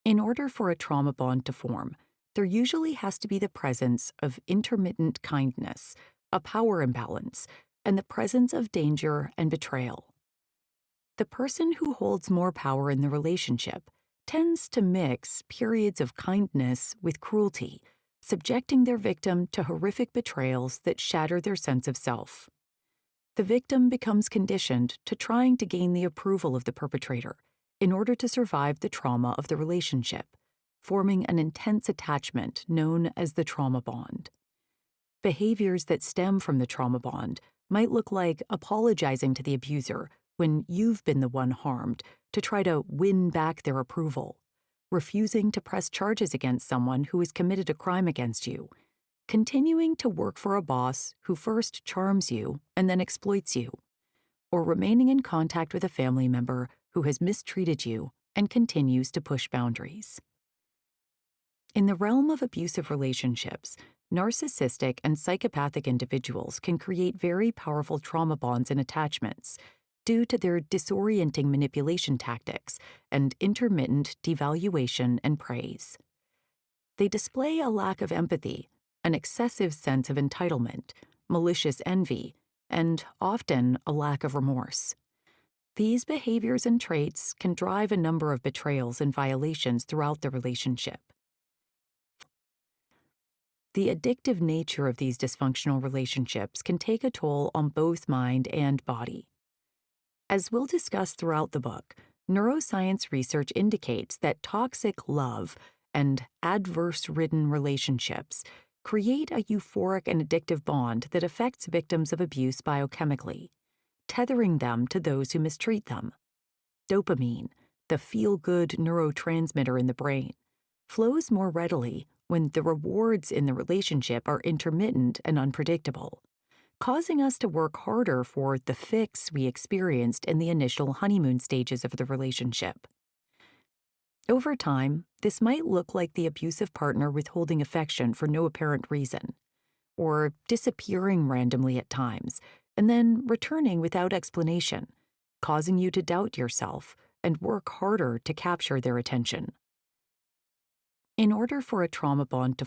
In order for a trauma bond to form, there usually has to be the presence of intermittent kindness, a power imbalance, and the presence of danger and betrayal. The person who holds more power in the relationship tends to mix periods of kindness with cruelty, subjecting their victim to horrific betrayals that shatter their sense of self. The victim becomes conditioned to trying to gain the approval of the perpetrator in order to survive the trauma of the relationship, forming an intense attachment known as the trauma bond. Behaviors that stem from the trauma bond might look like apologizing to the abuser when you've been the one harmed to try to win back their approval, refusing to press charges against someone who has committed a crime against you, continuing to work for a boss who first charms you and then exploits you, or remaining in contact with a family member who has mistreated you and continues to push boundaries. In the realm of abusive relationships, narcissistic and psychopathic individuals can create very powerful trauma bonds and attachments due to their disorienting manipulation tactics and intermittent devaluation and praise. They display a lack of empathy, an excessive sense of entitlement, malicious envy, and often a lack of remorse. These behaviors and traits can drive a number of betrayals and violations throughout the relationship. The addictive nature of these dysfunctional relationships can take a toll on both mind and body. As we'll discuss throughout the book, neuroscience research indicates that toxic love and adverse-ridden relationships create a euphoric and addictive bond that affects victims of abuse biochemically, tethering them to those who mistreat them. Dopamine, the feel-good neurotransmitter in the brain, flows more readily when the rewards in the relationship are intermittent and unpredictable, causing us to work harder for the fix we experienced in the initial honeymoon stages of the relationship. Over time, this might look like the abusive partner withholding affection for no apparent reason, or disappearing randomly at times, and then returning without explanation, causing you to doubt yourself and work harder to capture their attention. In order for a trauma bond to